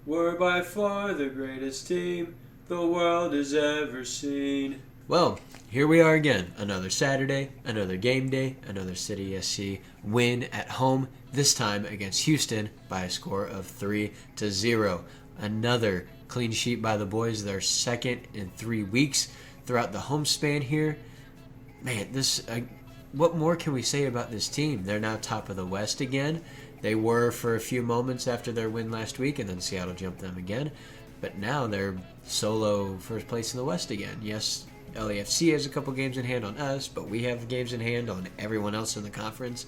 We're by far the greatest team the world has ever seen. Well, here we are again. Another Saturday, another game day, another City SC win at home, this time against Houston by a score of 3-0. Another clean sheet by the boys, their second in 3 weeks throughout the home span here. Man, what more can we say about this team? They're now top of the West again. They were for a few moments after their win last week, and then Seattle jumped them again. But now they're solo first place in the West again. Yes, LAFC has a couple games in hand on us, but we have games in hand on everyone else in the conference.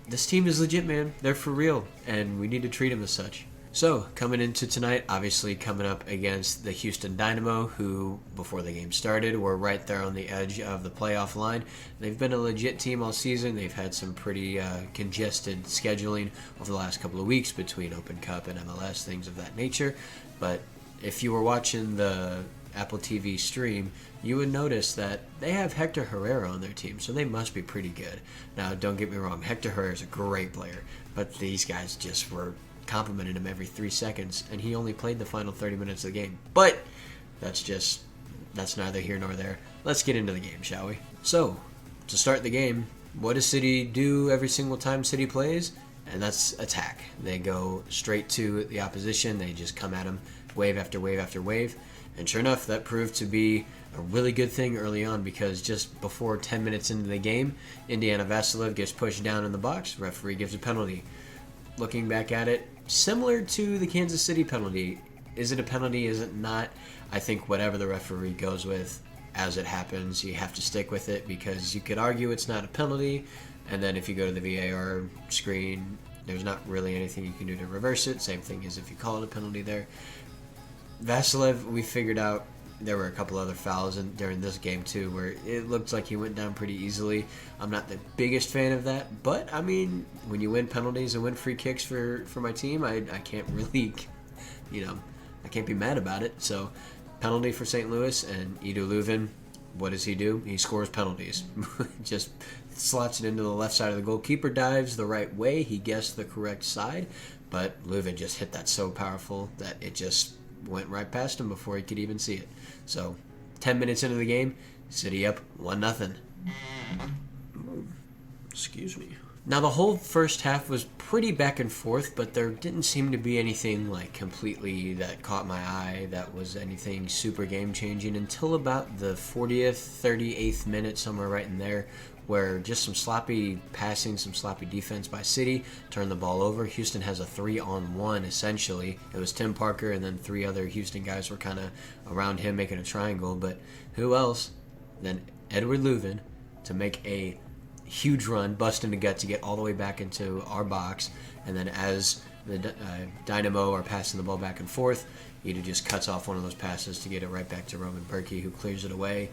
This team is legit, man. They're for real, and we need to treat them as such. So, coming into tonight, obviously coming up against the Houston Dynamo, who, before the game started, were right there on the edge of the playoff line. They've been a legit team all season. They've had some pretty congested scheduling over the last couple of weeks between Open Cup and MLS, things of that nature. But if you were watching the Apple TV stream, you would notice that they have Hector Herrera on their team, so they must be pretty good. Now, don't get me wrong, Hector Herrera is a great player, but these guys just were complimented him every 3 seconds, and he only played the final 30 minutes of the game. But that's neither here nor there. Let's get into the game, shall we? So, to start the game, what does City do every single time City plays? And that's attack. They go straight to the opposition. They just come at them wave after wave after wave. And sure enough, that proved to be a really good thing early on, because just before 10 minutes into the game, Indiana Vassilev gets pushed down in the box. Referee gives a penalty. Looking back at it, similar to the Kansas City penalty. Is it a penalty? Is it not? I think whatever the referee goes with, as it happens, you have to stick with it, because you could argue it's not a penalty, and then if you go to the VAR screen, there's not really anything you can do to reverse it. Same thing as if you call it a penalty there. Vassilev, we figured out there were a couple other fouls during this game too, where it looked like he went down pretty easily. I'm not the biggest fan of that, but I mean, when you win penalties and win free kicks for my team, I can't really, I can't be mad about it. So, penalty for St. Louis, and Edo Leuven, what does he do? He scores penalties. Just slots it into the left side of the goal. Keeper dives the right way. He guessed the correct side, but Leuven just hit that so powerful that it just went right past him before he could even see it. So, 10 minutes into the game, City up 1-0. Excuse me. Now, the whole first half was pretty back and forth, but there didn't seem to be anything like completely that caught my eye that was anything super game-changing until about the 40th, 38th minute, somewhere right in there, where just some sloppy passing, some sloppy defense by City turned the ball over. Houston has a 3-on-1, essentially. It was Tim Parker, and then 3 other Houston guys were kind of around him making a triangle. But who else than Edouard Leuven to make a huge run, busting the gut to get all the way back into our box. And then as the Dynamo are passing the ball back and forth, Edo just cuts off one of those passes to get it right back to Roman Berkey, who clears it away.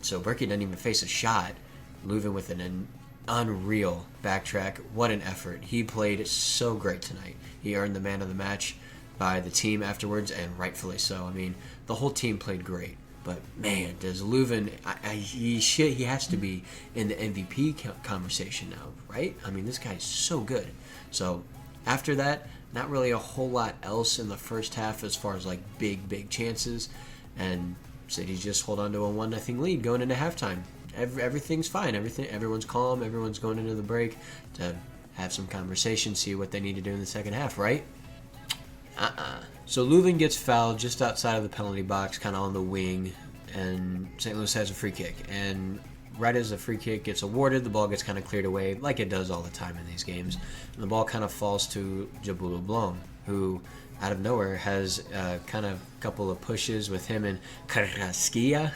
So Berkey doesn't even face a shot. Leuven with an unreal backtrack. What an effort. He played so great tonight. He earned the man of the match by the team afterwards, and rightfully so. I mean, the whole team played great. But, man, does Leuven... He has to be in the MVP conversation now, right? I mean, this guy's so good. So, after that, not really a whole lot else in the first half as far as, like, big chances. And City's just hold on to a 1-0 lead going into halftime. Everything's fine. Everyone's calm. Everyone's going into the break to have some conversation, see what they need to do in the second half, right? So Leuven gets fouled just outside of the penalty box, kind of on the wing, and St. Louis has a free kick. And right as the free kick gets awarded, the ball gets kind of cleared away, like it does all the time in these games. And the ball kind of falls to Njabulo Blom, who out of nowhere has kind of a couple of pushes with him and Carrasquilla.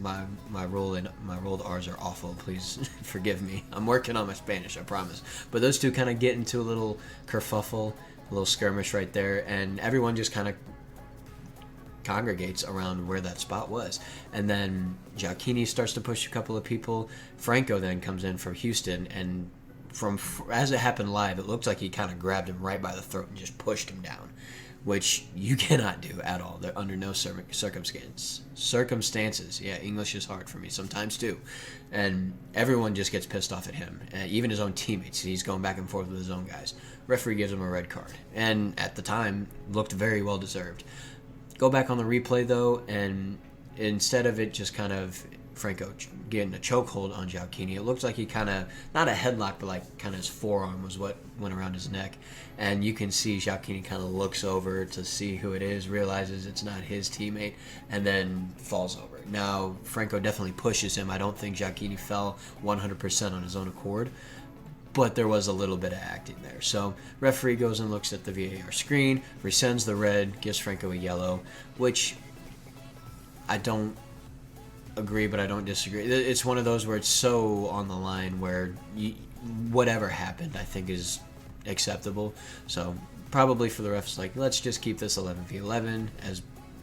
My rolled R's are awful. Please forgive me. I'm working on my Spanish, I promise. But those two kind of get into a little kerfuffle, a little skirmish right there, and everyone just kind of congregates around where that spot was. And then Giacchini starts to push a couple of people. Franco then comes in for Houston, and as it happened live, it looked like he kind of grabbed him right by the throat and just pushed him down, which you cannot do at all. They're under no circumstances. Yeah, English is hard for me sometimes too. And everyone just gets pissed off at him, even his own teammates. He's going back and forth with his own guys. Referee gives him a red card, and at the time, looked very well deserved. Go back on the replay, though, and instead of it just kind of Franco getting a chokehold on Giacchini, it looked like he kind of, not a headlock, but like kind of his forearm was what went around his neck. And you can see Giacchini kind of looks over to see who it is, realizes it's not his teammate, and then falls over. Now, Franco definitely pushes him. I don't think Giacchini fell 100% on his own accord, but there was a little bit of acting there. So referee goes and looks at the VAR screen, rescinds the red, gives Franco a yellow, which I don't agree, but I don't disagree. It's one of those where it's so on the line where whatever happened, I think, is acceptable. So probably for the refs, like, let's just keep this 11v11 as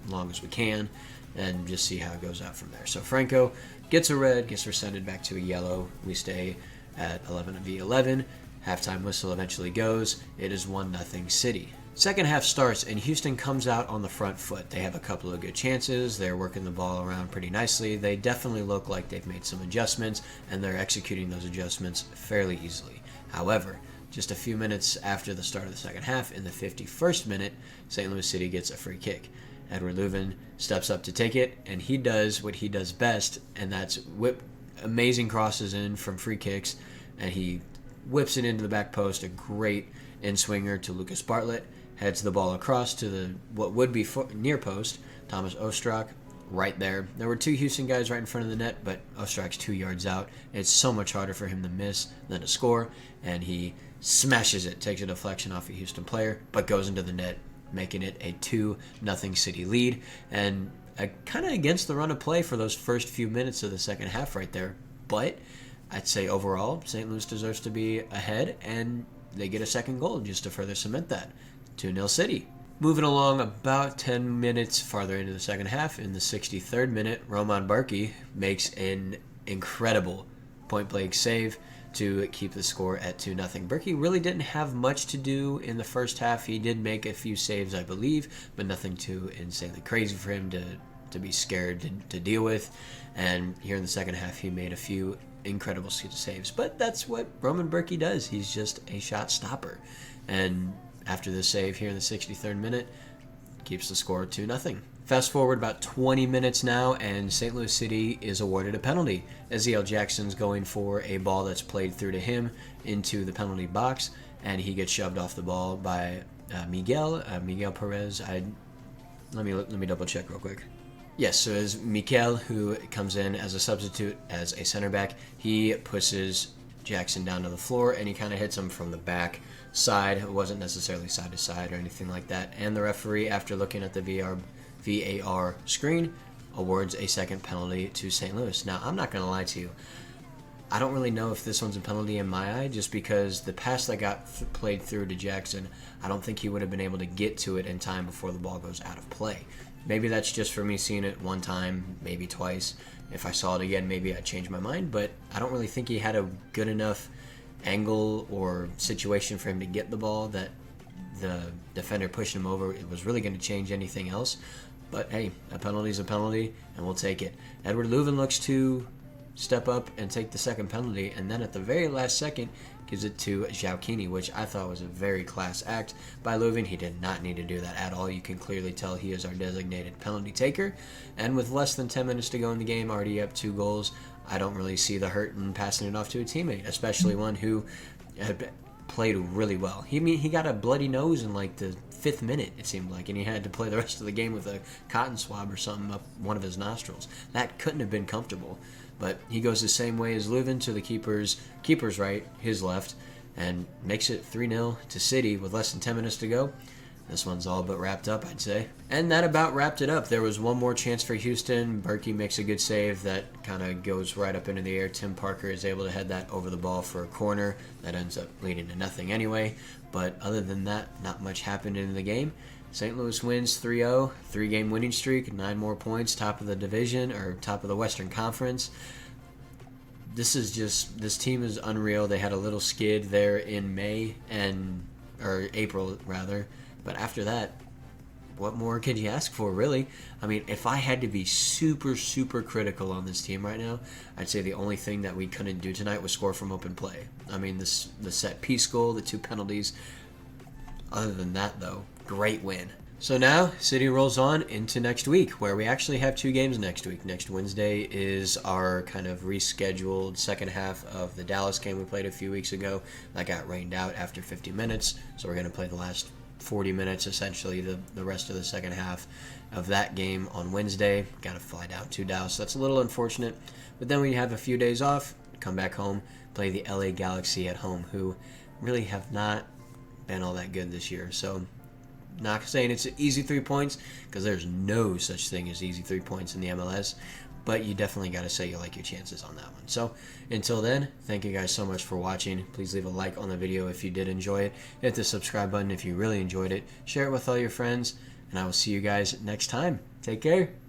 long as we can and just see how it goes out from there. So Franco gets a red, gets rescinded back to a yellow. We stay at 11v11. Halftime whistle eventually goes. It is 1-0 City. Second half starts, and Houston comes out on the front foot. They have a couple of good chances. They're working the ball around pretty nicely. They definitely look like they've made some adjustments, and they're executing those adjustments fairly easily. However, just a few minutes after the start of the second half, in the 51st minute, St. Louis City gets a free kick. Edward Leuven steps up to take it, and he does what he does best, and that's whip amazing crosses in from free kicks, and he whips it into the back post. A great in-swinger to Lucas Bartlett. Heads the ball across to the what would be near post. Thomas Ostrak right there. There were two Houston guys right in front of the net, but Ostrak's 2 yards out. It's so much harder for him to miss than to score, and he smashes it, takes a deflection off a Houston player, but goes into the net, making it a 2-0 City lead. And kind of against the run of play for those first few minutes of the second half right there. But I'd say overall, St. Louis deserves to be ahead, and they get a second goal just to further cement that. 2-0 City. Moving along about 10 minutes farther into the second half, in the 63rd minute, Roman Bürki makes an incredible point-blank save to keep the score at 2-0. Bürki really didn't have much to do in the first half. He did make a few saves, I believe, but nothing too insanely crazy for him to be scared to deal with. And here in the second half, he made a few incredible saves. But that's what Roman Bürki does. He's just a shot stopper. And after this save here in the 63rd minute, keeps the score 2-0. Fast forward about 20 minutes now, and St. Louis City is awarded a penalty. Ezekiel Jackson's going for a ball that's played through to him into the penalty box, and he gets shoved off the ball by Miguel Perez. Let me double check real quick. Yes, so it's Mikel who comes in as a substitute as a center back. He pushes Jackson down to the floor, and he kind of hits him from the back side. It wasn't necessarily side to side or anything like that. And the referee, after looking at the VAR screen, awards a second penalty to St. Louis. Now, I'm not going to lie to you. I don't really know if this one's a penalty in my eye, just because the pass that got played through to Jackson, I don't think he would have been able to get to it in time before the ball goes out of play. Maybe that's just for me seeing it one time, maybe twice. If I saw it again, maybe I'd change my mind, but I don't really think he had a good enough angle or situation for him to get the ball that the defender pushing him over, it was really going to change anything else. But hey, a penalty is a penalty, and we'll take it. Edward Leuven looks to step up and take the second penalty, and then at the very last second gives it to Giacchini, which I thought was a very class act by Leuven. He did not need to do that at all. You can clearly tell he is our designated penalty taker, and with less than 10 minutes to go in the game, already up 2 goals, I don't really see the hurt in passing it off to a teammate, especially one who had played really well. He got a bloody nose in like the 5th minute, it seemed like, and he had to play the rest of the game with a cotton swab or something up one of his nostrils. That couldn't have been comfortable. But he goes the same way as Leuven to the keeper's right, his left, and makes it 3-0 to City with less than 10 minutes to go. This one's all but wrapped up, I'd say. And that about wrapped it up. There was one more chance for Houston. Bürki makes a good save that kind of goes right up into the air. Tim Parker is able to head that over the ball for a corner. That ends up leading to nothing anyway. But other than that, not much happened in the game. St. Louis wins 3-0, 3-game winning streak, 9 more points, top of the division, or top of the Western Conference. this team is unreal. They had a little skid there in April rather, but after that, what more could you ask for, really? I mean, if I had to be super, super critical on this team right now, I'd say the only thing that we couldn't do tonight was score from open play. I mean, the set piece goal, the 2 penalties. Other than that, though, great win. So now, City rolls on into next week, where we actually have 2 games next week. Next Wednesday is our kind of rescheduled second half of the Dallas game we played a few weeks ago. That got rained out after 50 minutes, so we're going to play the last 40 minutes, essentially, the rest of the second half of that game on Wednesday. Got to fly down to Dallas, so that's a little unfortunate. But then we have a few days off, come back home, play the LA Galaxy at home, who really have not been all that good this year. So, not saying it's an easy 3 points, because there's no such thing as easy 3 points in the MLS, but you definitely got to say you like your chances on that one. So until then, thank you guys so much for watching. Please leave a like on the video if you did enjoy it. Hit the subscribe button if you really enjoyed it. Share it with all your friends, and I will see you guys next time. Take care.